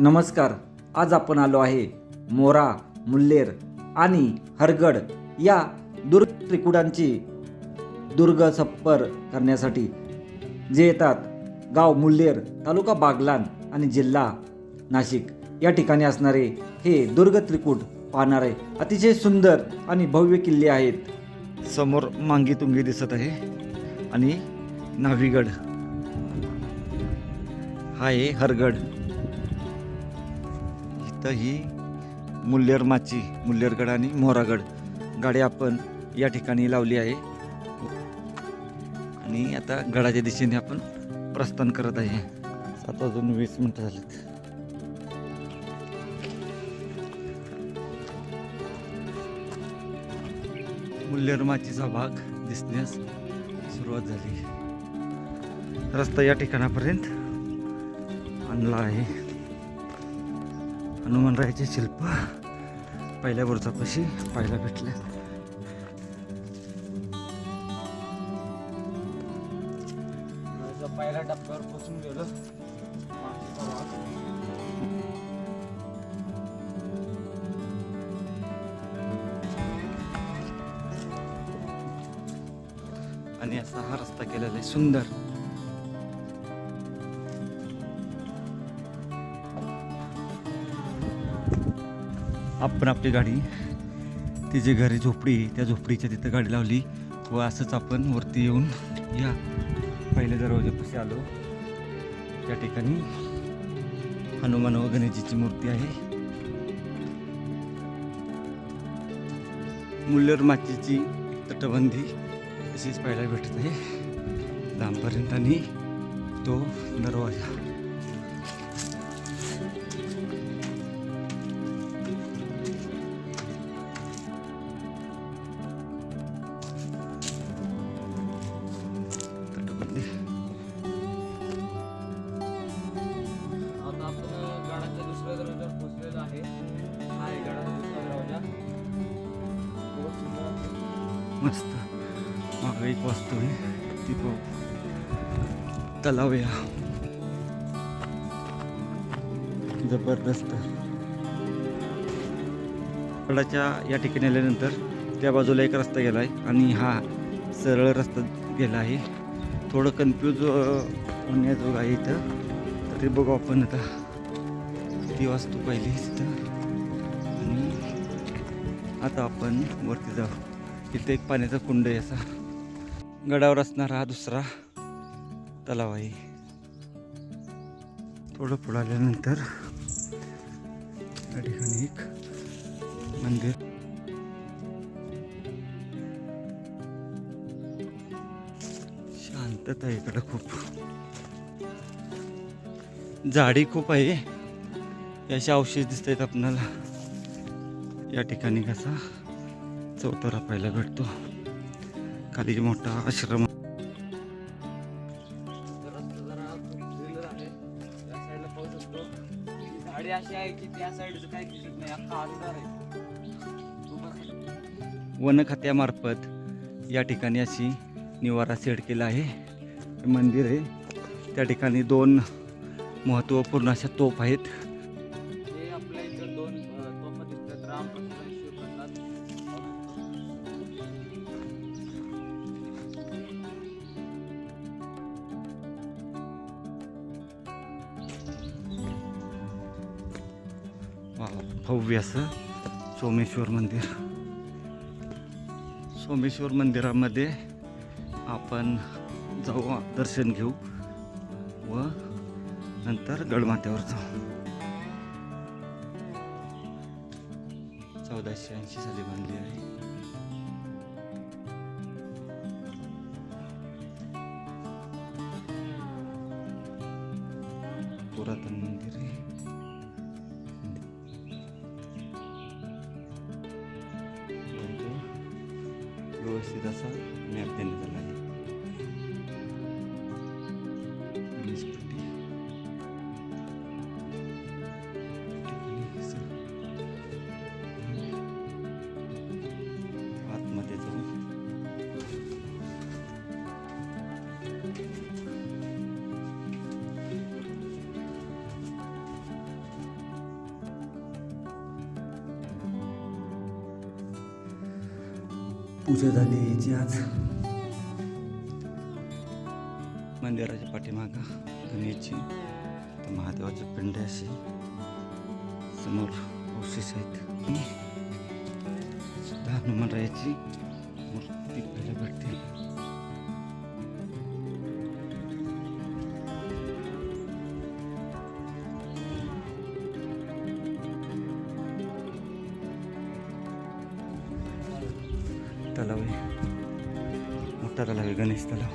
नमस्कार. आज आपण आलो आहे मोरा, मुल्लेर आणि हरगड या दुर्ग त्रिकुटांची दुर्ग सप्पर करण्यासाठी जे येतात. गाव मुल्लेर, तालुका बागलाण आणि जिल्हा नाशिक या ठिकाणी असणारे हे दुर्ग त्रिकूट पाहणारे अतिशय सुंदर आणि भव्य किल्ले आहेत. समोर मांगी तुंगी दिसत आहे आणि नावीगड हा आहे हरगड. इथं ही मुल्लेरगड आणि मोरागड गाडी आपण या ठिकाणी लावली आहे आणि आता गडाच्या दिशेने आपण प्रस्थान करत आहे. 7:20 झालेत. मुल्लेर माचीचा भाग दिसण्यास सुरुवात झाली. रस्ता या ठिकाणापर्यंत आणला आहे. हनुमानरायाचे शिल्प पहिल्या बुरुजापाशी पाहायला भेटले. पहिल्या टप्प्यावर पोचून गेलो. आणि असा हा रस्ता केलेला आहे सुंदर. आपण आपली गाडी तिची घरी झोपडी, त्या झोपडीच्या तिथं गाडी लावली व असंच आपण वरती येऊन या पहिल्या दरवाजापाशी आलो. त्या ठिकाणी हनुमान व गणेशजीची मूर्ती आहे. मुल्लेर माचीची तटबंदी अशीच पाहायला भेटत आहे लांबपर्यंत आणि तो दरवाजा. मस्त मग एक वाजतो ती तलाव या जबरदस्त. गडाच्या या ठिकाणी आल्यानंतर त्या बाजूला एक रस्ता गेला आहे आणि हा सरळ रस्ता गेला आहे. थोडं कन्फ्यूज होण्याजोग आहे इथं. तरी बघू आपण आता ती वास्तू पाहिली तिथं आणि आता आपण वरती जाऊ. इथे एक पाण्याचा कुंड आहे. असा गडावर असणारा हा दुसरा तलाव आहे. थोडं पुढे आल्यानंतर या ठिकाणी एक मंदिर. शांतता आहे इकडं. खूप झाडी खूप आहे. अशा अवशेष दिसत आहेत आपणाला. या ठिकाणी कसा चौतारा पाहायला भेटतो. खाली मोठा आश्रम. वन खात्यामार्फत या ठिकाणी अशी निवारा सेट केला आहे. मंदिर आहे. त्या ठिकाणी 2 महत्त्वपूर्ण अशा तोफ आहेत. आपल्या इथं 2 तोफा दिसतात. भव्य असं सोमेश्वर मंदिर. सोमेश्वर मंदिरामध्ये आपण जाऊ, दर्शन घेऊ व नंतर गडमाथ्यावर जाऊ. 1480 साली बांधली आहे. पुरातन मंदिर आहे. व्यवस्थित असा मॅप देण्यात आला आहे. आतमध्ये जाऊ. पूजा झाली याची आज. मंदिराच्या पाठीमागं गणेशची तर महादेवाची पिंड अशी समोर अवशेष आहेत. सुद्धा हनुमानरायाची मूर्ती पाहायला भेटते. तलाव आहे, मोठा तलाव आहे, गणेश तलाव.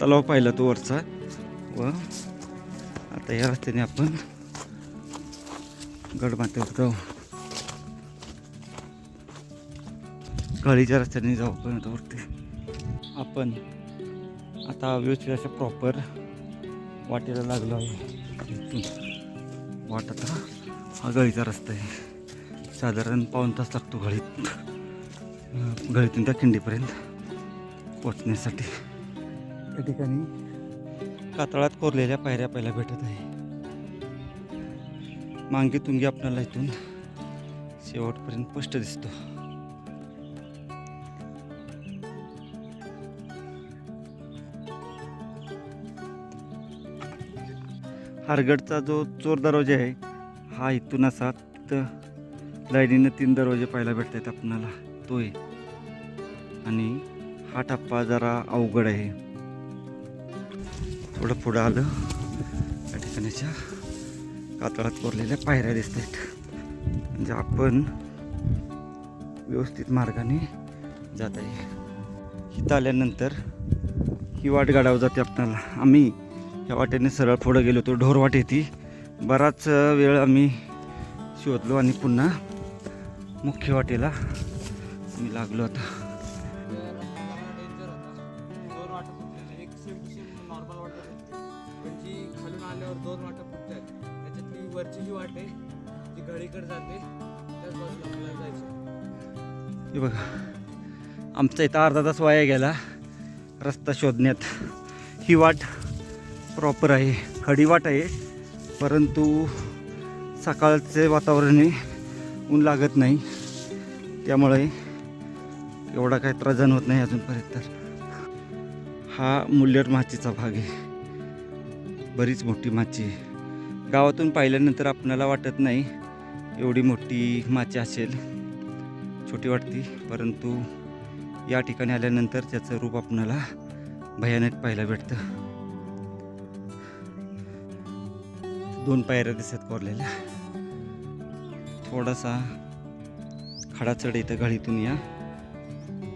तलाव पाहिला तो वरचा. व आता या रस्त्याने आपण गडमाथ्यावर जाऊ. गळीच्या रस्त्याने जाऊ पर्यंत वरती. आपण आता व्यवस्थित अशा प्रॉपर वाटेला लागलो आहे. इथून वाट आता हा गळीचा रस्ता आहे. साधारण पाऊण तास लागतो गळीतून त्या खिंडीपर्यंत पोचण्यासाठी. त्या ठिकाणी कातळात कोरलेल्या पायऱ्या पाहायला भेटत आहे. मांगी तुंगी आपल्याला इथून शेवटपर्यंत स्पष्ट दिसतो. हरगडचा जो चोर दरवाजा आहे हा इथून असा तिथं लाईनीनं 3 दरवाजे पाहायला भेटतात आपणाला, तो आहे. आणि हा टप्पा जरा अवघड आहे. थोडं पुढं आलं या ठिकाणीच्या कातळात कोरलेल्या पायऱ्या दिसत आहेत. म्हणजे आपण व्यवस्थित मार्गाने जात आहे. इथं आल्यानंतर ही वाट गाडावर जाते आपल्याला. आम्ही या वाटेने सरळ पुढं गेलो होतो. ढोर वाट येते. बराच वेळ आम्ही शोधलो आणि पुन्हा मुख्य वाटेला आम्ही लागलो आता. खालून आल्यावर 2 वाटा फुटतात. त्याच्यातली वरची जी वाट आहे जी घडीकडे जाते त्याच बाजूला आपल्याला जायचं. हे बघा, आमचा इथं अर्धा तास वाया गेला रस्ता शोधण्यात. ही वाट प्रॉपर आहे, खडी वाट आहे. परंतु सकाळचे वातावरण आहे, ऊन लागत नाही, त्यामुळे एवढा काही त्रास जाणवत नाही अजूनपर्यंत. तर हा मुल्लेर माचीचा भाग आहे. बरीच मोठी माची आहे. गावातून पाहिल्यानंतर आपणाला वाटत नाही एवढी मोठी माची असेल, छोटी वाटती. परंतु या ठिकाणी आल्यानंतर त्याचं रूप आपणाला भयानक पाहायला भेटतं. 2 पायऱ्या दिसत कोरलेल्या. थोडासा खडा चढ इथं गळीतून या,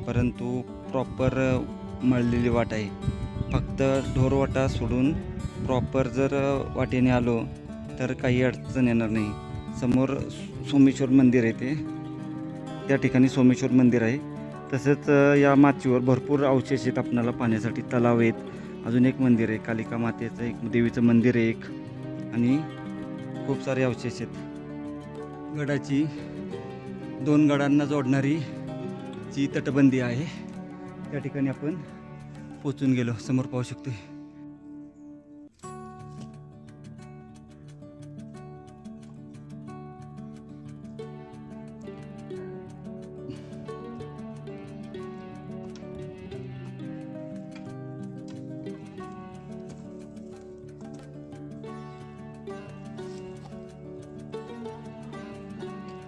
परंतु प्रॉपर मळलेली वाट आहे. फक्त ढोरवाटा सोडून प्रॉपर जर वाटेने आलो तर काही अडचण येणार नाही. समोर सोमेश्वर मंदिर आहे, त्या ठिकाणी सोमेश्वर मंदिर आहे. तसंच या माचीवर भरपूर अवशेष आहेत आपणाला पाहण्यासाठी. तलाव आहेत, अजून एक मंदिर आहे, कालिका मातेचं एक देवीचं मंदिर आहे एक, आणि खूप सारे अवशेष आहेत. गडाची 2 गडांना जोडणारी जी तटबंदी आहे त्या ठिकाणी आपण पोचून गेलो. समोर पाहू शकतोय.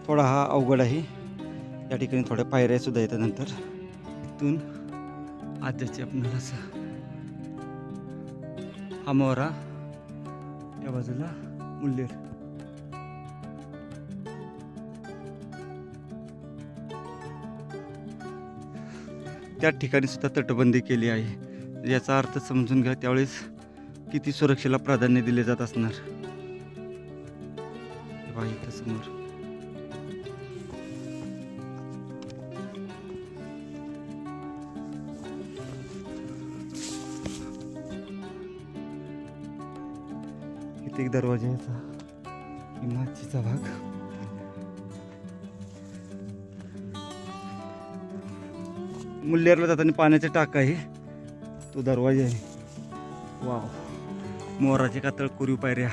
थोडा हा अवघड आहे. या ठिकाणी थोड्या पायऱ्या सुद्धा येतात. नंतर इथून आद्याची आपल्याला असा हा मोहरा, या बाजूला मुल्लेर. त्या ठिकाणी सुद्धा तटबंदी केली आहे. याचा अर्थ समजून घ्या त्यावेळेस किती सुरक्षेला प्राधान्य दिले जात असणार. इथं समोर एक दरवाजा याचा माचीचा भाग. मुल्लेरला जाताना पाण्याचा टाक आहे, तो दरवाजा आहे. वाव, मोराचे कातळ कोरीव पायऱ्या.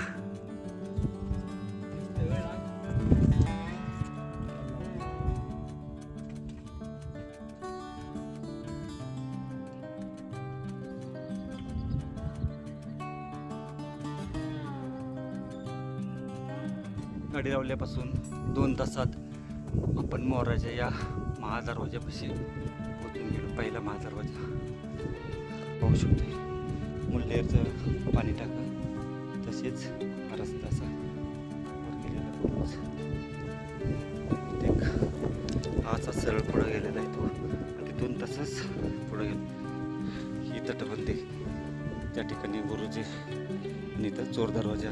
गाडी लावल्यापासून 2 तासात आपण मोराच्या या महादरवाज्यापाशी पोचून गेलो. पहिला महादरवाजा पाहू शकतो. मुल्लेरचं पाणी टाका तसेच हा रस्ता असा वर गेलेला पूर्वच. एक असा सरळ पुढं गेलेला आहे तो, तिथून तसंच पुढं गेलं. ही तटबंदी, त्या ठिकाणी गुरुजी आणि इथं चोर दरवाजा.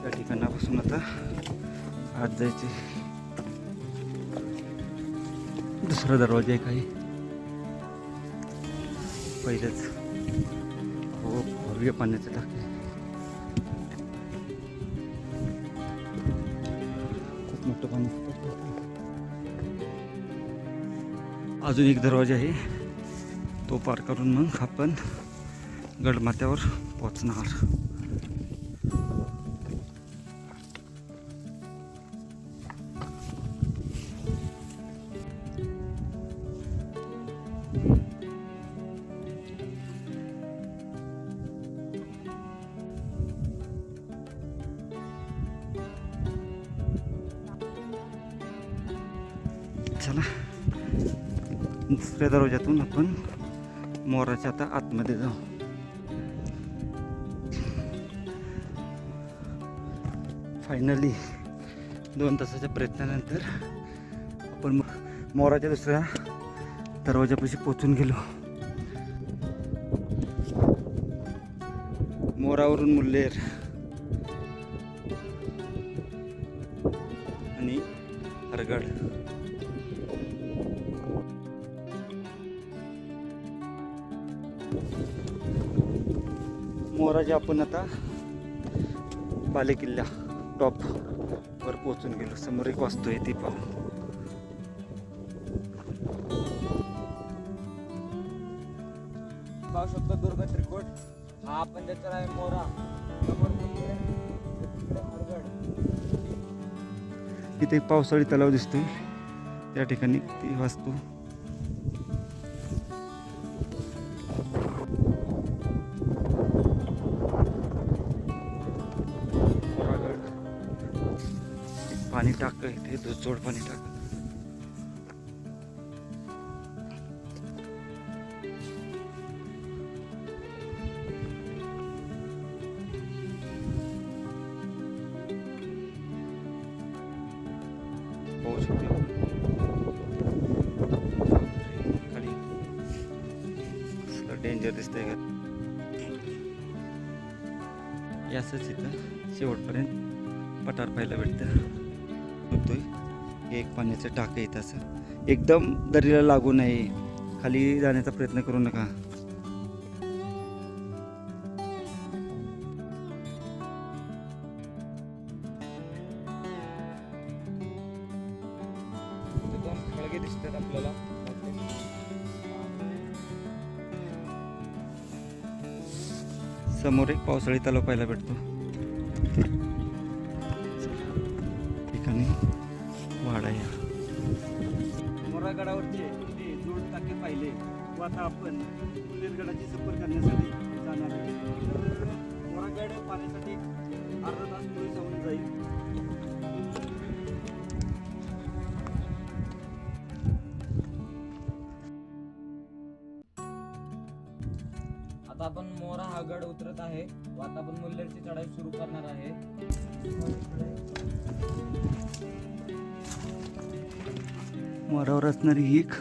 त्या ठिकाणापासून आता आत जायचे. दुसरा दरवाजा आहे काही पहिलेच. हो, भव्य पाण्याचं टाके. खूप मोठं पाणी. अजून एक दरवाजा आहे, तो पार करून मग आपण गडमाथ्यावर पोचणार. चला, दुसऱ्या दरवाज्यातून आपण मोराच्या आता आतमध्ये जाऊ. फायनली 2 तासाच्या प्रयत्नानंतर आपण मोराच्या दुसऱ्या दरवाजापाशी पोचून गेलो. मोरावरून मुल्लेर आणि हरगड. मोराच्या आपण आता बालेकिल्ला टॉप वर पोहोचून गेलो. समोर एक वास्तू आहे ती पाहू. पाहू शकतो दुर्ग त्रिकोट. हा आपण त्याचा आहे मोरा. समोर मुल्लेर, तिकडे हरगड. इथे एक पावसाळी तलाव दिसतोय, त्या ठिकाणी ती वास्तू. पाणी टाक इथे, दुधजोड पाणी टाक. पाहू शकतो खाली कसलं डेंजर दिसतंय का. याच इथं शेवटपर्यंत पठार पाहायला भेटतं. बघतोय हे एक पाण्याचं टाकं येत असं एकदम दरीला लागू नये. खाली जाण्याचा प्रयत्न करू नका. दोन खळगे दिसतात आपल्याला. समोर एक पावसाळी तलाव पाहायला भेटतो. ठिकाणी वाडा या मोरागडावरचे ते जोड टाके पाहिले व आता आपण मुल्लेरगडाची सफर करण्यासाठी जाणार आहे. मोरागड पाण्यासाठी अर्धा तास पुढे जाऊन जाईल. आता आपण मोरा हा गड उतरत आहे व आता आपण मुल्लेरची चढाई सुरू करणार आहे. मोरावर असणारी एक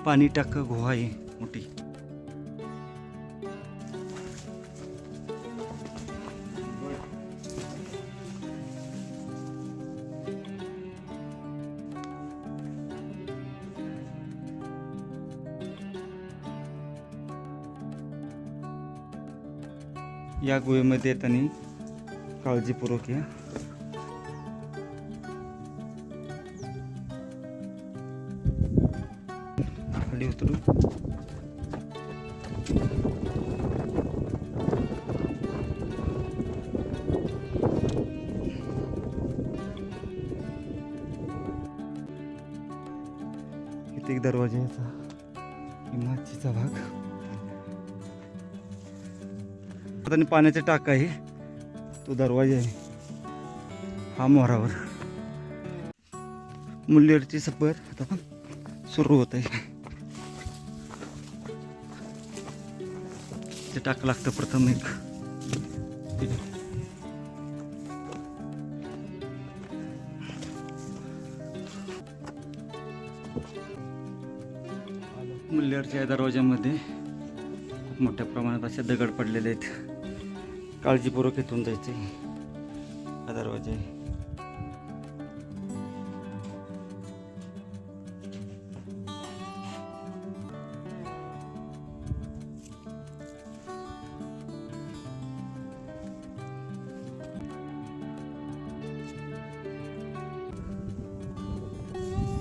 पाणी टाक गुहा आहे मोठी. या गुहेमध्ये येताना काळजीपूर्वक या. खाली उतरू. प्रत्येक दरवाजाचा इमारतीचा भाग. आता पाण्याचा टाका आहे, तो दरवाजा आहे हा मोरावर. मुल्लेरची सफर आता पण सुरू होत आहे. ते टाक लागतं प्रथम एक. मुल्लेरच्या दरवाज्यामध्ये खूप मोठ्या प्रमाणात असे दगड पडलेले आहेत. काळजीपूर्वक इथून जायचे. हा दरवाजा आहे.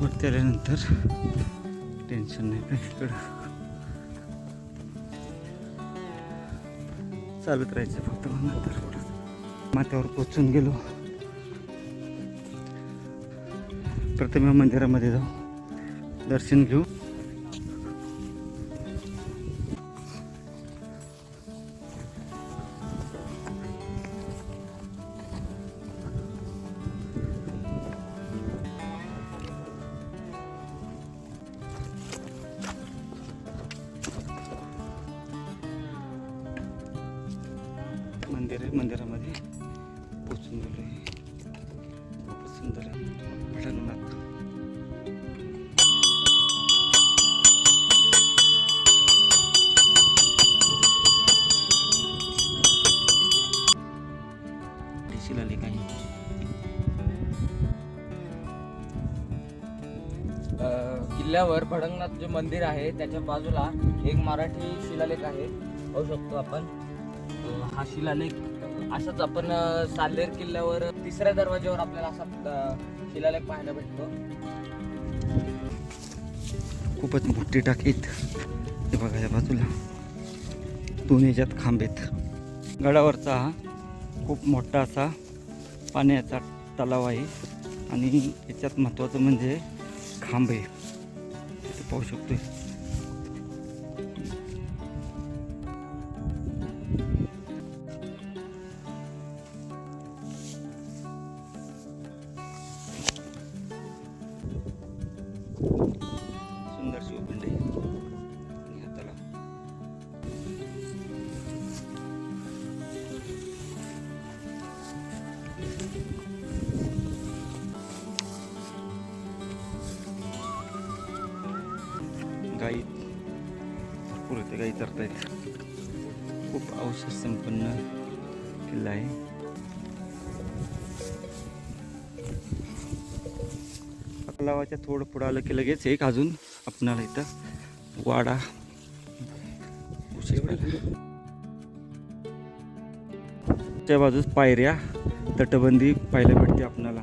वरती आल्यानंतर टेन्शन नाही काही इकडं. चालत राहायचं फक्त. मग नंतर माथ्यावर पोचून गेलो. प्रथम मंदिरामध्ये जाऊ, दर्शन घेऊ. मंदिरामध्ये पोचून गेलो आहे. खूप सुंदर आहे. भटंगनाथ. शिलालेख आहे. किल्ल्यावर भडंगनाथ जे मंदिर आहे त्याच्या बाजूला एक मराठी शिलालेख आहे, पाहू शकतो आपण. हा शिलालेख असाच आपण साल्हेर किल्ल्यावर 3ऱ्या दरवाज्यावर आपल्याला असा शिलालेख पाहायला भेटतो. खूपच मोठी टाकीत हे बघा, या बाजूला 2 ह्याच्यात खांब आहेत. गडावरचा हा खूप मोठा असा पाण्याचा तलाव आहे आणि याच्यात महत्त्वाचं म्हणजे खांब आहे. ते पाहू शकतोय. सुंदर शिवपिंड आहे आणि हा तलाव. गाई भरपूर इथे गाई चरतायत. खूप अवशेष संपन्न किल्ला आहे. तलावाच्या थोडं पुढं आलं की लगेच एक अजून आपणाला इथं वाडा त्या बाजूस पायऱ्या, तटबंदी पाहायला भेटते आपणाला.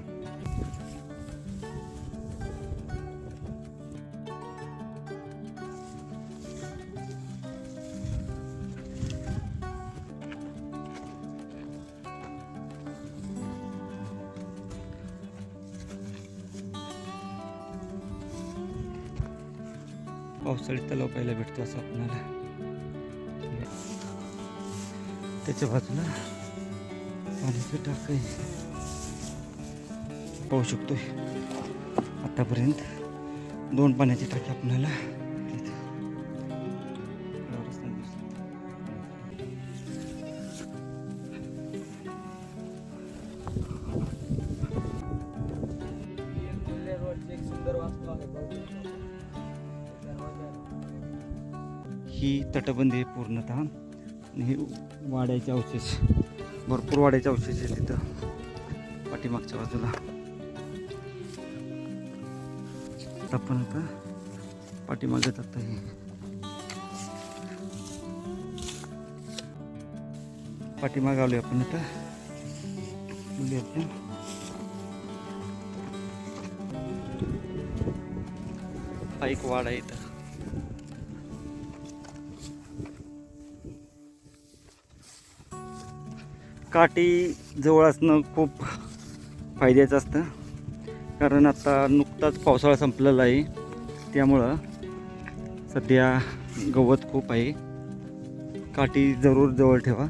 पावसाळी तलाव पाहायला भेटतो असं आपल्याला. त्याच्या बाजूला पाण्याचं टाक आहे, पाहू शकतोय. आतापर्यंत 2 पाण्याची टाकी आपल्याला एक सुंदर वास्तू आहे. ही तटबंदी आहे पूर्णतः. आणि हे वाड्याचे अवशेष, भरपूर वाड्याचे अवशेष आहे तिथं पाठीमागच्या बाजूला. आपण आता पाठीमागे जात आहे. पाठीमागे आलोय आपण आता. हा एक वाडा आहे इथं. काठी जवळ असणं खूप फायद्याचं असतं, कारण आता नुकताच पावसाळा संपलेला आहे त्यामुळं सध्या गवत खूप आहे. काठी जरूर जवळ ठेवा.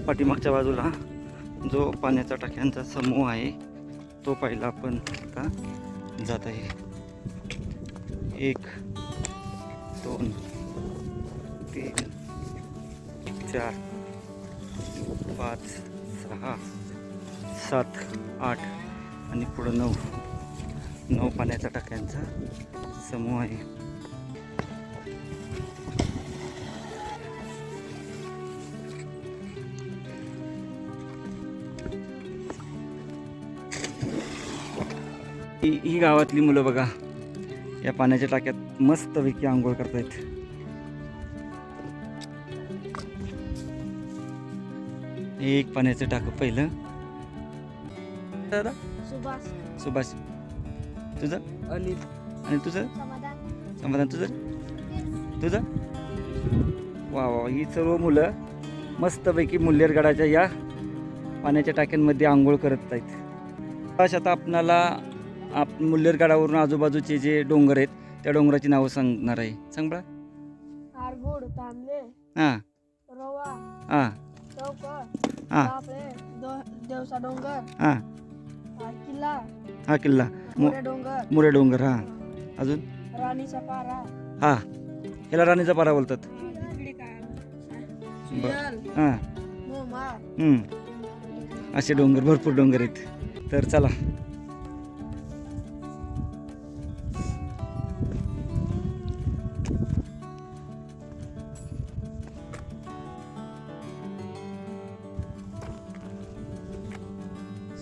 पाठीमागच्या बाजूला जो पाण्याचा टाक्यांचा समूह आहे तो पहिला आपण आता जात आहे. 1 2 3 4 5 6 7 8 आणि पुढं 9 पाण्याच्या टाक्यांचा समूह आहे. ही गावातली मुलं बघा या पाण्याच्या टाक्यात मस्तपैकी आंघोळ करतायत. एक पाण्याचं टाकं पहिलं. दादा सुभाष तुझं आणि तुझं समाधान तुझं वा वा. ही सर्व मुलं मस्तपैकी मुल्लेरगडाच्या या पाण्याच्या टाक्यांमध्ये आंघोळ करत आहेत. आता आपणाला मुल्लेरगडावरून आजूबाजूचे जे डोंगर आहेत त्या डोंगराची नावं सांगणार आहे. सांग बळा. आरगोड, तांबले, हां रवा, हां चौकट, हां देवसा डोंगर, हां किल्ला, हा किल्ला मोरे डोंगर, मुरे डोंगर. हां अजून राणीचा पारा, हां याला राणीचा पारा बोलतात. सुयल, हां मोमा. असे डोंगर भरपूर डोंगर आहेत. तर चला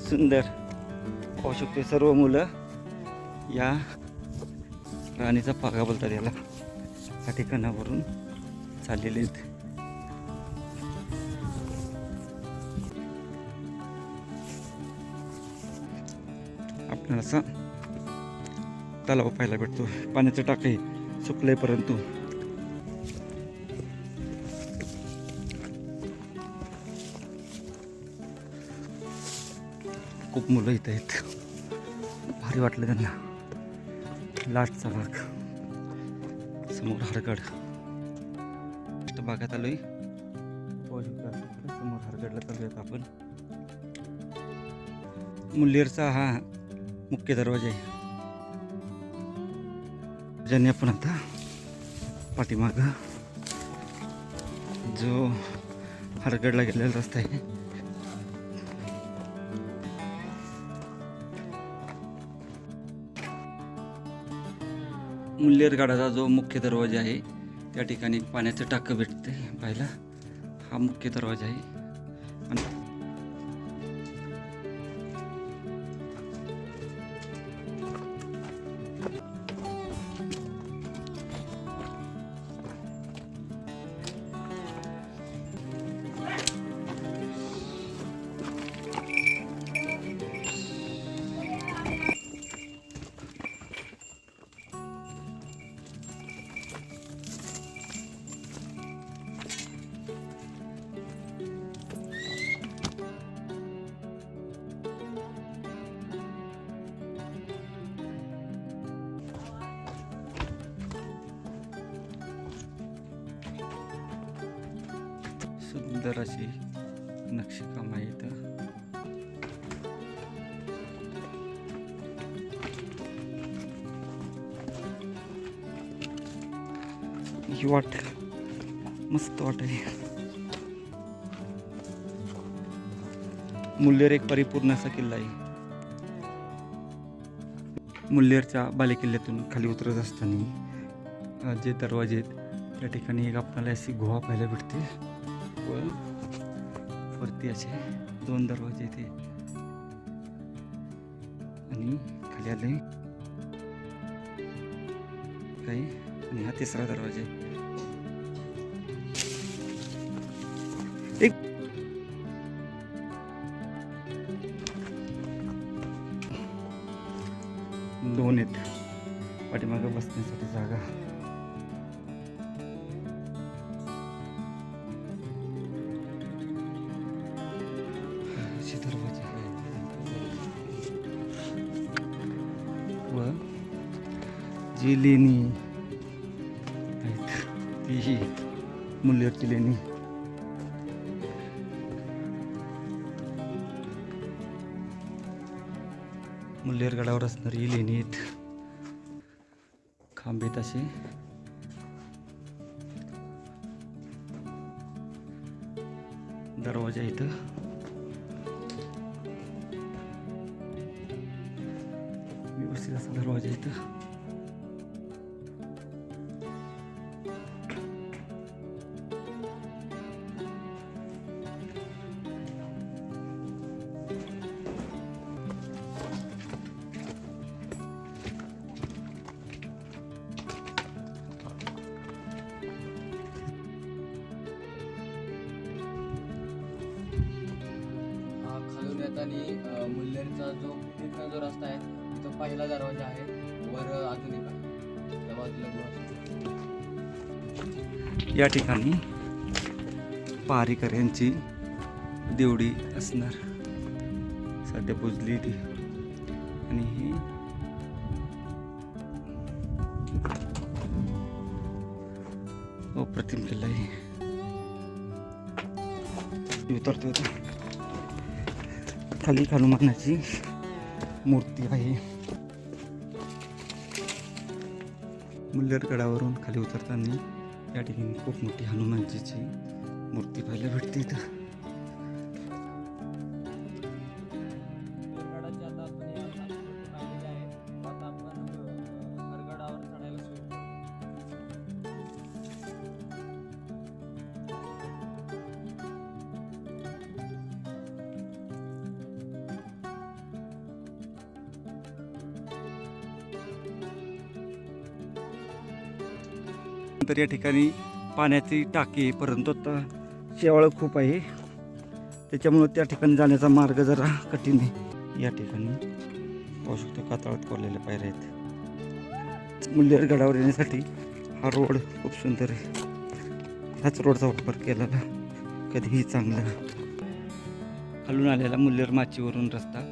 सुंदर पाहू शकतो. सर्व मुलं या राणीचा पागा बोलतात याला या ठिकाणावरून चाललेले आहेत. आपल्याला असा तलाव पाहायला भेटतो. पाण्याचं टाके सुकलंय परंतु खूप मुलं इथं आहेत. भारी वाटलं त्यांना. लाटचा भाग समोर हरगड भागात आलोय. समोर हरगडला चालूयात आपण. मुल्लेरचा हा मुख्य दरवाजा आहे. ज्याने आपण आता पाठीमाग जो हरगडला गेलेला रस्ता आहे मुल्लेरगडाचा जो मुख्य दरवाजा आहे त्या ठिकाणी पाण्याचं टाकं भेटते पाहायला. हा मुख्य दरवाजा आहे. आणि सुंदर अशी नक्षीकाम आहे इथं. ही वाट मस्त वाट आहे. मुल्लेर एक परिपूर्ण असा किल्ला आहे. मुल्लेरच्या बालेकिल्ल्यातून खाली उतरत असताना जे दरवाजे आहेत त्या ठिकाणी एक आपल्याला अशी गुहा पाहायला भेटते व वरती असे 2 दरवाजे इथे आणि खाली आले काही आणि हा 3रा दरवाजा आहे. एक 2 आहेत पाठीमागं बसण्यासाठी जागा. जी लेणी आहेत ती ही मुल्लेरची लेणी. मुल्लेर गडावर असणारी ही लेणी आहेत. खांब आहेत असे. दरवाजा इथं. व्यवस्थित असा दरवाजा इथं. खालून येताना मुल्लेरचा तिथला जो रस्ता आहे तो पहिला दरवाजा आहे. वर अजून एक आहे त्या बाजूला गुहा. या ठिकाणी पारीकर यांची देवडी असणार. सध्या पुजली ती. आणि ही अप्रतिम किल्ला आहे. उतरते होते खाली हनुमानाची मूर्ती आहे. मुल्लेर गडावरून खाली उतरताना या ठिकाणी खूप मोठी हनुमानजीची मूर्ती पाहायला भेटते इथं. गडाची आता आपण या तात्पुरती पाहिलेली आहे. आता आपण हरगडावर चढायला सुरू करू. तर या ठिकाणी पाण्याची टाकी आहे, परंतु आता शेवाळं खूप आहे, त्याच्यामुळं त्या ठिकाणी जाण्याचा मार्ग जरा कठीण आहे. या ठिकाणी पाहू शकतो कातळात कोरलेल्या पायऱ्या आहेत. मुल्लेर गडावर येण्यासाठी हा रोड खूप सुंदर आहे. ह्याच रोडचा वापर केलेला कधीही चांगला. खालून आलेला मुल्लेर माचीवरून रस्ता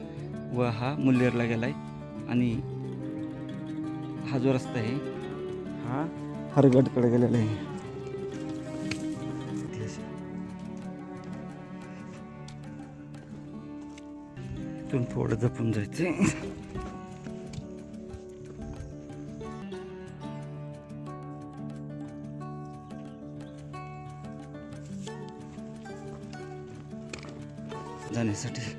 व हा मुल्लेरला गेलाय. आणि हा जो रस्ता आहे हा हरगडकडे गेलेला आहे. इथून थोडं जपून जायचंय. जाण्यासाठी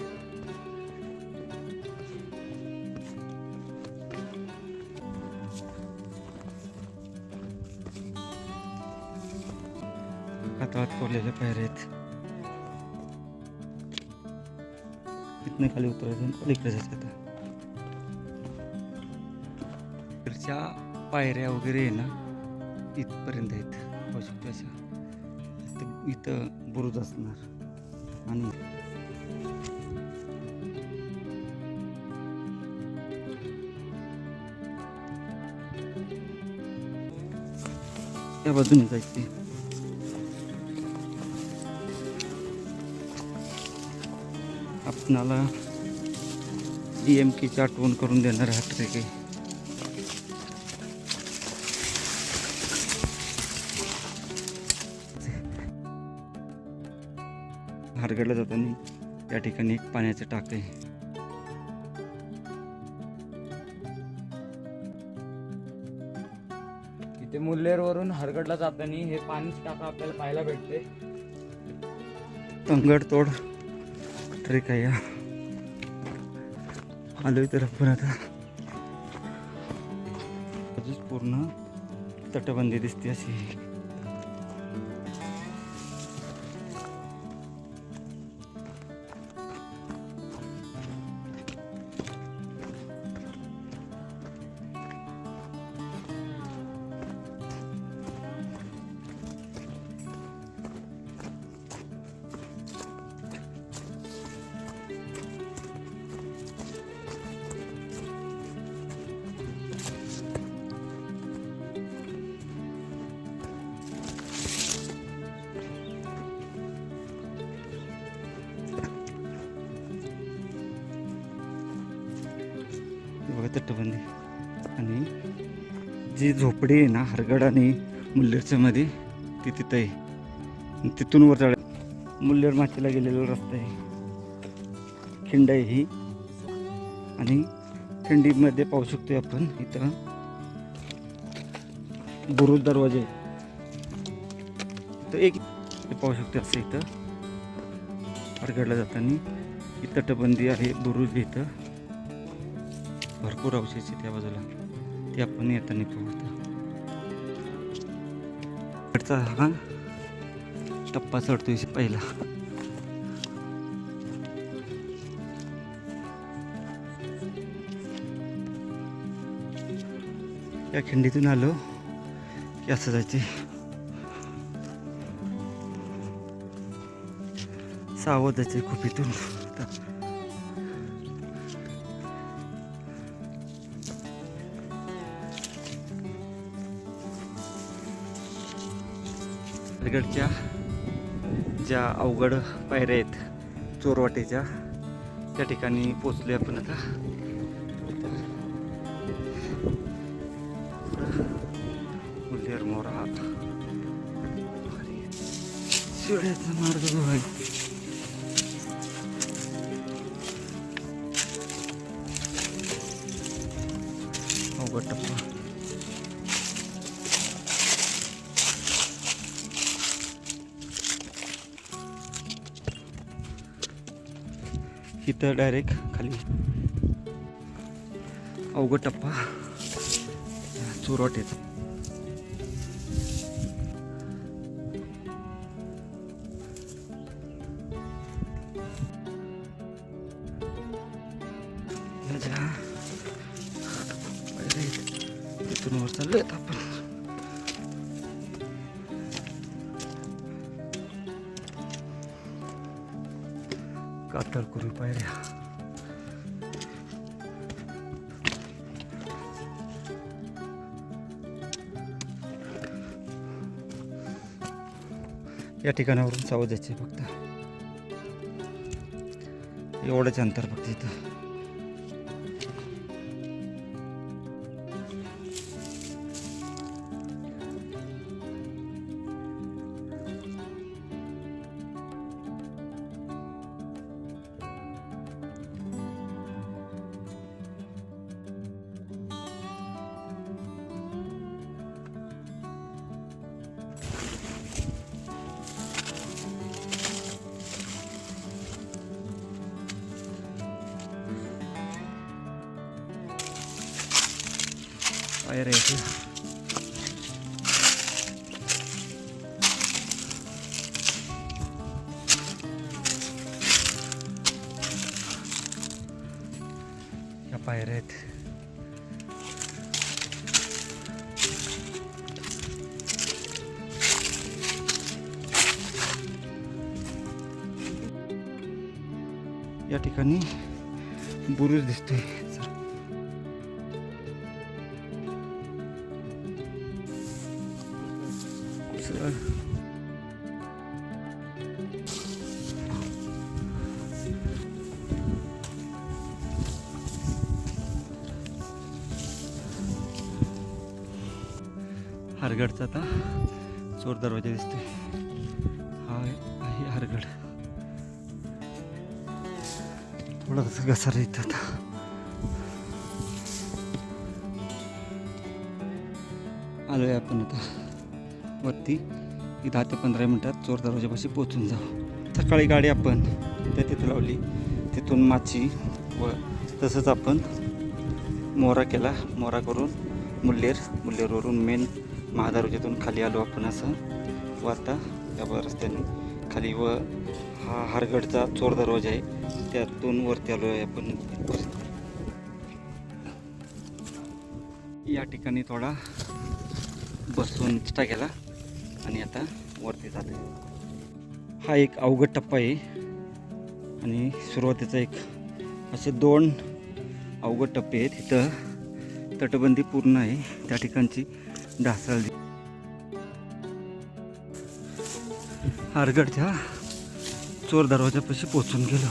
कातळात कोरलेल्या पायऱ्या आहेत. इथनं खाली उतरायचं आणि पलीकडे जायचं. आता इकडच्या पायऱ्या वगैरे आहे ना इथपर्यंत आहेत. पाहू शकतो अशा. इथं बुरुज असणार. आणि त्या बाजूने जायचे. आपणाला DMKची आठवण करून देणार हा ट्रेक आहे. हरगडला जाताना त्या ठिकाणी एक पाण्याचं टाक आहे. इथे मुल्लेरवरून हरगडला जाताना हे पाणीच टाका आपल्याला पाहायला भेटते. तंगड तोड ट्रेक आहे. आलोय तर आपण आता पूर्ण तटबंदी दिसते अशी. बघा तटबंदी आणि जी झोपडी आहे ना हरगड आणि मुल्लेरच्या मध्ये ती तिथं आहे. आणि तिथून वर चढ मुल्लेर माचीला गेलेला रस्ता आहे. खिंड आहे ही आणि खिंडीमध्ये पाहू शकतोय आपण इथं बुरुज दरवाजे आहे. इथं एक हे पाहू शकतो असं इथं हरगडला जाताना ही तटबंदी आहे. बुरुज आहे इथं भरपूर अवशेष त्या बाजूला ते आपण येताना पाहतो. हा टप्पा चढतोय पहिला. या खिंडीतून आलो की असं जायचे. सावध जायचे खूप इथून. हरगडच्या ज्या अवघड पायऱ्या आहेत चोरवाटेच्या त्या ठिकाणी पोचले आपण आता. मुल्लेर मोरा शिवड्याचा मार्ग जो आहे अवघड टप्पा. इथं डायरेक्ट खाली अवघड टप्पा चोरवाटेचा. तिथून वर चाललोय आपण. कातळ करू पायऱ्या. या ठिकाणावरून सावध जायचे फक्त. एवढंच अंतर फक्त इथं. पायऱ्या आहेत. या पायऱ्या आहेत. या ठिकाणी बुरुज दिसतोय. हरगडचा आता चोर दरवाजा दिसतोय. हा आहे हरगड. थोडासा घसारा येत आता. आलोय आपण आता वरती. 10 ते 15 मिनिटात चोर दरवाजापाशी पोचून जाऊ. सकाळी गाडी आपण त्या तिथं लावली. तिथून माची व तसंच आपण मोरा केला. मोरा करून मुल्लेरवरून मेन महादरवाज्यातून खाली आलो आपण असं. व आता या रस्त्याने खाली व हा हरगडचा चोर दरवाजा आहे त्यातून वरती आलो आहे आपण. या ठिकाणी थोडा बसून चटा केला आणि आता वरती जातो. हा एक अवघड टप्पा आहे आणि सुरुवातीचा एक असे 2 अवघड टप्पे आहेत. इथं तटबंदी पूर्ण आहे. त्या ठिकाणची ढासळ. हरगडच्या चोर दरवाजापाशी पोचून गेलो.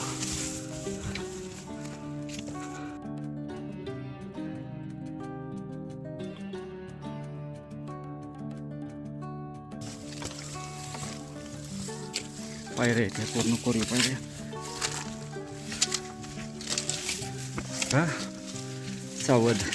पायऱ्या आहेत, पूर्ण कोरल्या पायऱ्या. हा सावध.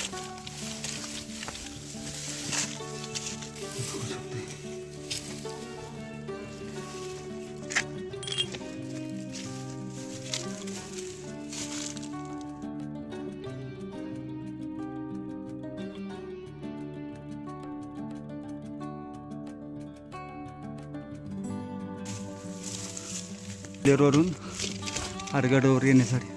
वरून हरगडवर येण्यासाठी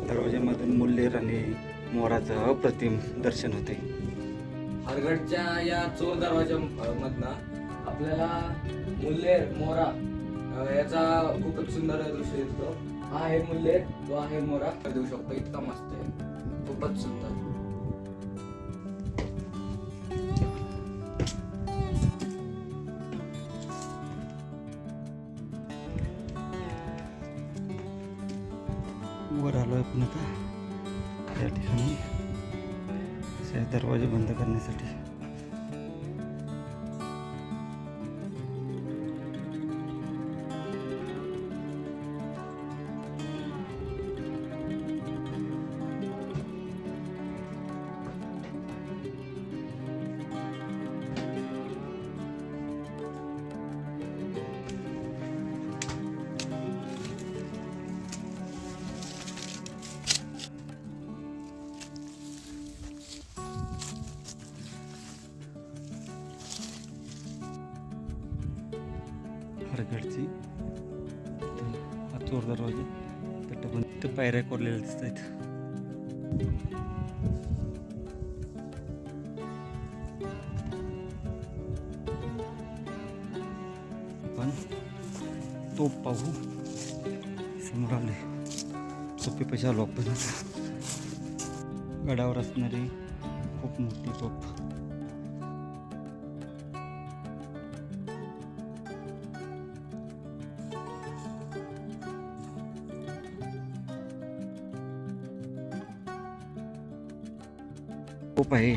दरवाज्यामधून मुल्लेर आणि मोराचं अप्रतिम दर्शन होते. हरगडच्या या चोर दरवाजा मधनं आपल्याला मुल्लेर मोरा याचा खूपच सुंदर दृश्य दिसतो. हा आहे मुल्लेर, तो आहे मोरा. देऊ शकतो, इतका मस्त आहे, खूपच सुंदर. वर आलो आपण आता या ठिकाणी दरवाजे बंद करण्यासाठी. हरगडची हा चोर दरवाजे तटबंद पायऱ्या कोरलेल्या दिसत आहेत. पण तोप पाहू समोर आले. तोपेपाशी आलो आपण आता. गडावर असणारी खूप मोठी तोप. तोप आहे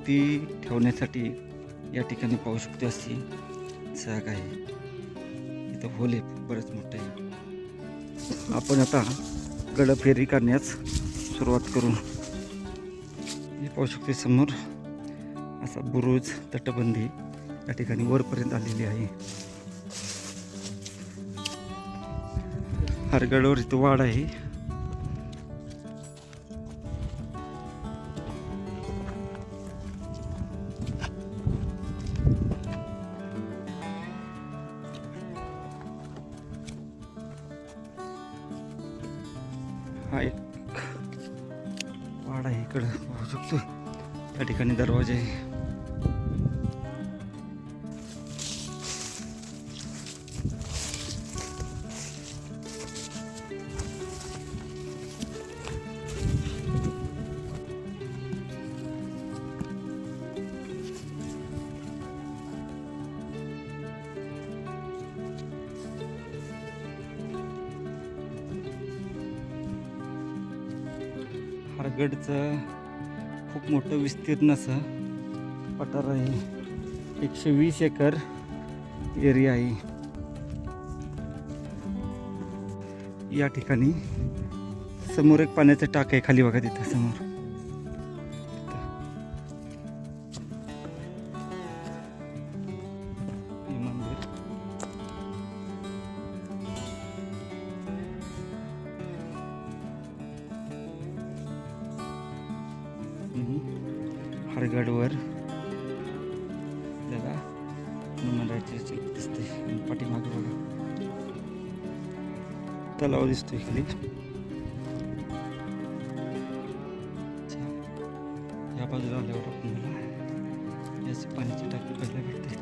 ती ठेवण्यासाठी या ठिकाणी पाहू शकतो अशी जागा आहे. इथं होल आहे, बरंच मोठं आहे. आपण आता गडफेरी करण्यास सुरुवात करू. हे पाहू शकतो समोर असा बुरुज तटबंदी या ठिकाणी वरपर्यंत आलेली आहे. हरगडवर इथं वाड आहे. हा एक वाडा आहे, इकडं पाहू शकतो त्या ठिकाणी दरवाजा आहे. हरगडचं खूप मोठं विस्तीर्ण असं पठार आहे. 120 एकर एरिया आहे. या ठिकाणी समोर एक पाण्याचं टाक आहे, खाली बघा तिथं समोर. हे मंदिर. हरगडवर आपल्याला हनुमानाची दिसते. पाठीमागे बघा तलाव दिसतोय खाली. ह्या बाजूला आल्यावर आपल्याला याची पाण्याची टाकी पाहायला भेटते.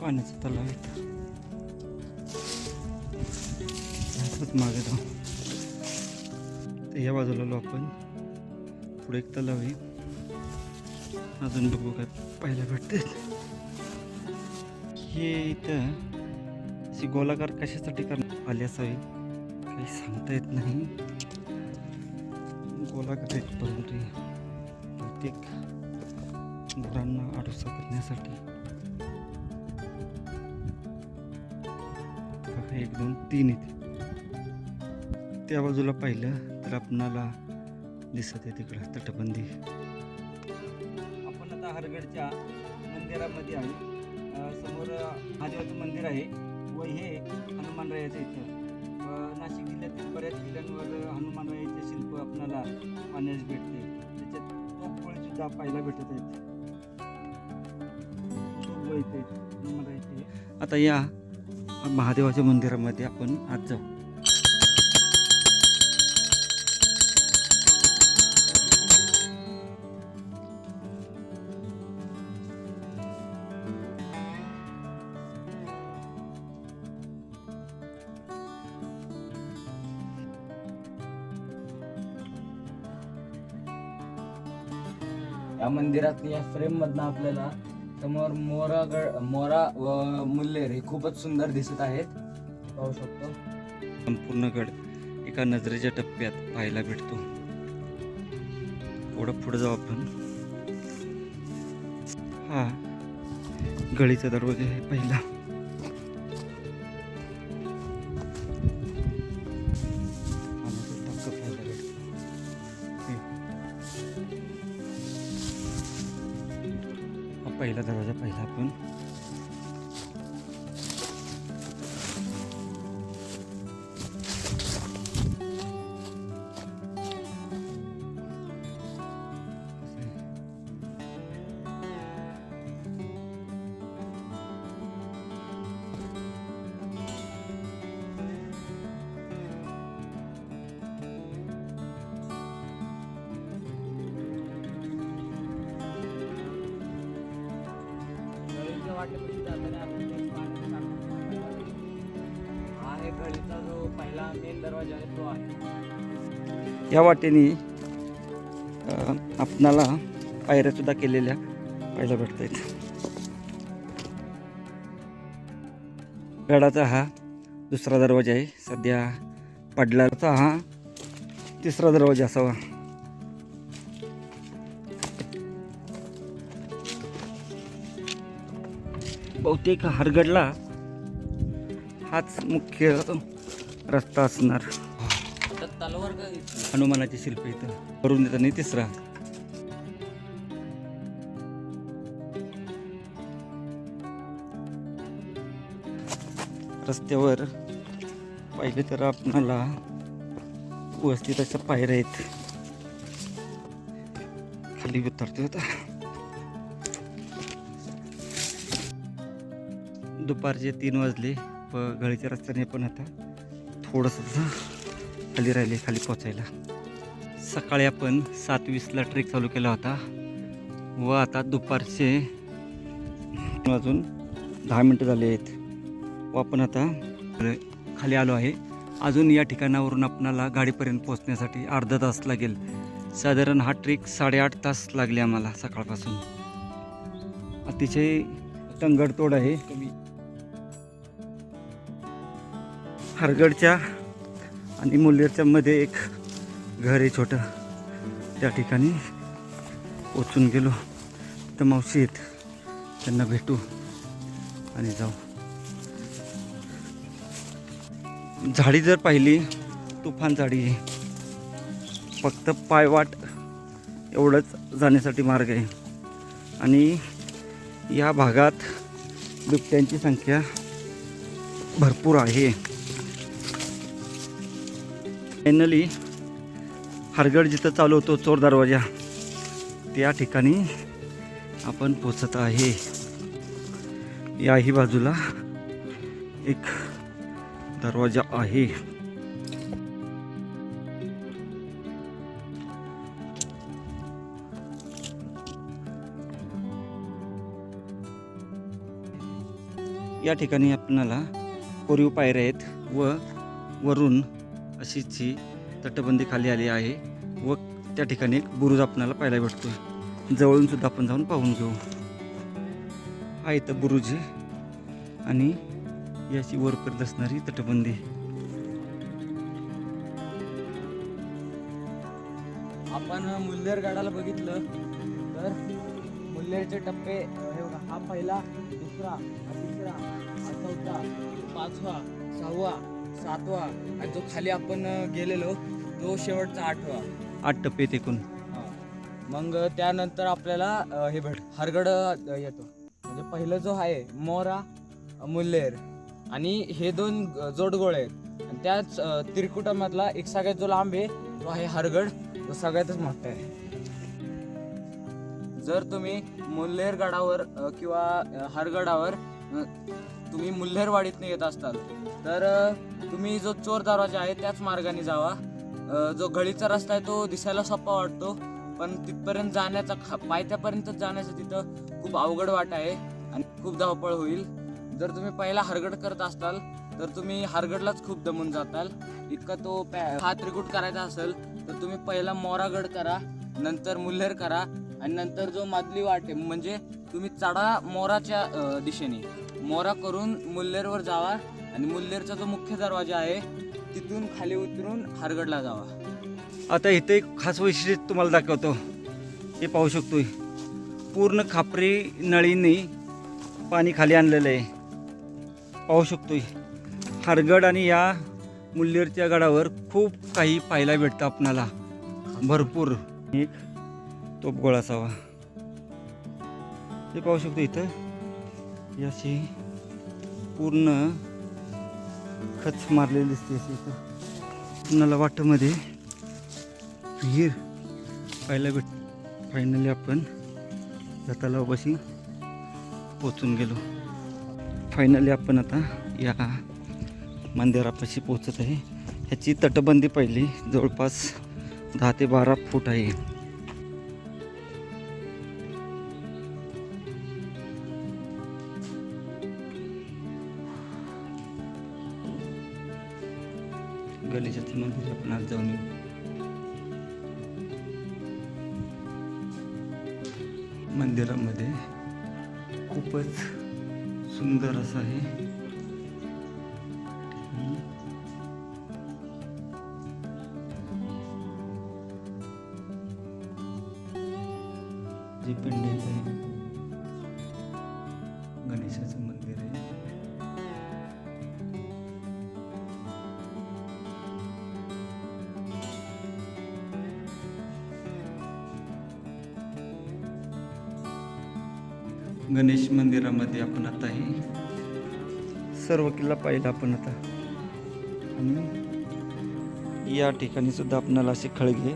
पाण्याचा तलाव येतं मागे जाऊ. तर या बाजूला आलो आपण. पुढे एक तलाव आहे. अजून बघू काय पाहायला भेटते. हे इथं अशी गोलाकार कशासाठी करण्यात आली असावी काही सांगता येत नाही. गोलाकार आहेत परंतु बहुतेक गुरांना आडोसा करण्यासाठी. 1 2 3 इथे. त्या बाजूला पाहिलं तर आपणाला दिसत आहे तिकडं तटबंदी. आपण आता हरगडच्या मंदिरामध्ये आहे. समोर महादेवाचं मंदिर आहे व हे हनुमानरायाचं इथं. नाशिक जिल्ह्यातील बऱ्याच किल्ल्यांवर हनुमानरायाचे शिल्प आपल्याला पाहण्यास भेटते. त्याच्यात तोफगोळे सुद्धा पाहायला भेटत आहेत. तोफगोळे इथे हनुमानरायाचे. आता या महादेवाच्या मंदिरामध्ये आपण आज जाऊ. या मंदिरात या फ्रेम मधनं आपल्याला समोर मोरा व मुल्लेर हे खूपच सुंदर दिसत आहेत. पाहू शकतो. संपूर्ण गड एका नजरेच्या टप्प्यात पाहायला भेटतो. थोडं पुढे जाऊ आपण. हा गडीचा दरवाजा आहे पहिला. पहिला दरवाजा पाहिला आपण. हा एक गडीचा जो पहिला मेन दरवाजा आहे तो आहे. या वाटेने आपणाला पायऱ्या सुद्धा केलेल्या पाहायला भेटत आहेत. गडाचा हा दुसरा दरवाजा आहे. सध्या पडल्याचा हा तिसरा दरवाजा असावा. बहुतेक हरगडला हाच मुख्य रस्ता असणार. तर तलवार का हनुमानाचे शिल्प इथं करून देताना तिसरा. रस्त्यावर पाहिजे तर आपणाला व्यवस्थित अशा पायऱ्या आहेत. खाली उतरते होता. दुपारचे 3 वाजले व गळीच्या रस्त्याने पण आता थोडंसं खाली राहिले खाली पोचायला. सकाळी आपण 7:20ला ट्रेक चालू केला होता व आता दुपारचे 3 वाजून 10 मिनटं झाले आहेत व आपण आता खाली आलो आहे. अजून या ठिकाणावरून आपणाला गाडीपर्यंत पोहोचण्यासाठी अर्धा तास लागेल. साधारण हा ट्रेक 8.5 तास लागले आम्हाला सकाळपासून. अतिशय तंगडतोड आहे. हरगडच्या आणि मुल्लेरच्या मध्ये एक घर आहे छोटं. त्या ठिकाणी पोचून गेलो तर मावशी आहेत त्यांना भेटू आणि जाऊ. झाडी जर पाहिली तुफान झाडी आहे. फक्त पायवाट एवढंच जाण्यासाठी मार्ग आहे आणि या भागात बिबट्यांची संख्या भरपूर आहे. फायनली हरगड जिथं चालू होतो चोर दरवाजा त्या ठिकाणी आपण पोचत आहे. याही बाजूला एक दरवाजा आहे. या ठिकाणी आपणाला कोरीव पायऱ्या आहेत व वरून अशीच ही तटबंदी खाली आली आहे व त्या ठिकाणी एक बुरुज आपल्याला पाहायला भेटतोय. जवळून सुद्धा आपण जाऊन पाहून घेऊ. हा इथं बुरुज आहे आणि याची वरपर्यंत असणारी तटबंदी. आपण मुल्लेर गडाला बघितलं तर मुल्लेरचे टप्पे हे बघा, हा पहिला, दुसरा, हा तिसरा, हा चौथा, पाचवा, सहावा, सातवा आणि जो खाली आपण गेलेलो तो शेवटचा 8वा. 8 टप्पे आहेत एकूण. मग त्यानंतर आपल्याला हे हरगड येतो. म्हणजे पहिलं जो आहे मोरा, मुल्लेर आणि हे 2 जोडगोळे आहेत आणि त्याच त्रिकुटामधला एक सगळ्यात जो लांब आहे तो आहे हरगड, तो सगळ्यातच मोठा आहे. जर तुम्ही मुल्लेर गडावर किंवा हरगडावर तुम्ही मुल्हेरवाडीतनं येत असताल तर तुम्ही जो चोर दरवाजा आहे त्याच मार्गाने जावा. जो गळीचा रस्ता आहे तो दिसायला सोपा वाटतो पण तिथपर्यंत जाण्याचा पायथ्यापर्यंत जाण्याचा तिथं खूप अवघड वाट आहे आणि खूप धावपळ होईल. जर तुम्ही पहिला हरगड करत असाल तर तुम्ही हरगडलाच खूप दमून जाताल. इतका तो हा त्रिकूट करायचा असेल तर तुम्ही पहिला मोरागड करा, नंतर मुल्हेर करा आणि नंतर जो मधली वाट आहे म्हणजे तुम्ही चढा मोराच्या दिशेने, मोरा करून मुल्हेरवर जावा आणि मुल्हेरचा जो मुख्य दरवाजा आहे तिथून खाली उतरून हरगडला जावा. आता इथे एक खास वैशिष्ट्य तुम्हाला दाखवतो. हे पाहू शकतोय पूर्ण खापरी नळीने पाणी खाली आणलेलं आहे. पाहू शकतोय हरगड आणि या मुल्हेरच्या गडावर खूप काही पाहायला भेटतं आपणाला. भरपूर एक तोफगोळ असावा. हे पाहू शकतो इथं याची पूर्ण खच मारलेली दिसते. इथं आपणाला वाटेमध्ये विहीर पाहायला भेट. फायनली आपण या तलावापाशी पोचून गेलो. फायनली आपण आता या मंदिरापाशी पोचत आहे. ह्याची तटबंदी पहिली जवळपास 10 ते 12 फूट आहे. गणेशाचं मंदिर आपण आज जाऊन येऊ. मंदिरामध्ये खूपच सुंदर असं आहे. जी पिंडी आहे गणेशाचं मंदिर आहे. गणेश मंदिरामध्ये आपण आता हे सर्व किल्ला पाहिला आपण आता. आणि या ठिकाणी सुद्धा आपल्याला असे खळगे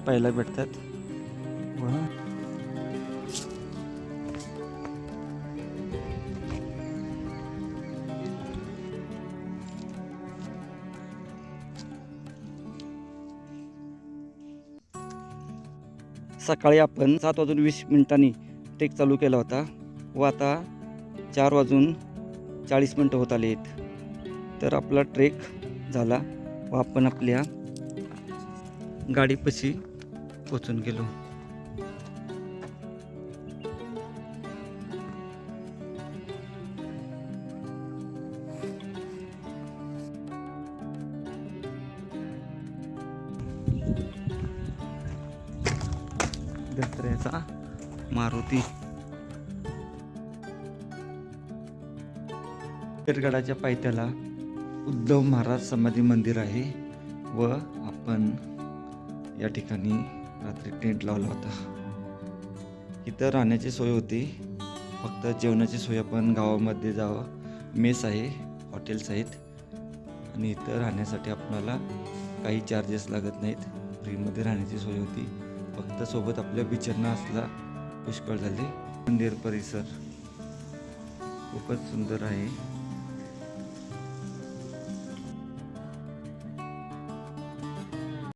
पाहायला भेटतात. व सकाळी आपण 7:20 ट्रेक चालू केला होता व आता 4:40 होत आले आहेत. तर आपला ट्रेक झाला व आपण आपल्या गाडीपाशी पोचून गेलो. दसऱ्याचा मारुती गडाच्या पायथ्याला उद्धव महाराज समाधी मंदिर आहे व आपण या ठिकाणी रात्री टेंट लावला होता. इथं राहण्याची सोय होती, फक्त जेवणाची सोय आपण गावामध्ये जावं. मेस आहे, हॉटेल्स आहेत आणि इथं राहण्यासाठी आपल्याला काही चार्जेस लागत नाहीत. फ्रीमध्ये राहण्याची सोय होती. फक्त सोबत आपल्या बिचरणा असला पुष्कळ झाले. मंदिर परिसर खूपच सुंदर आहे.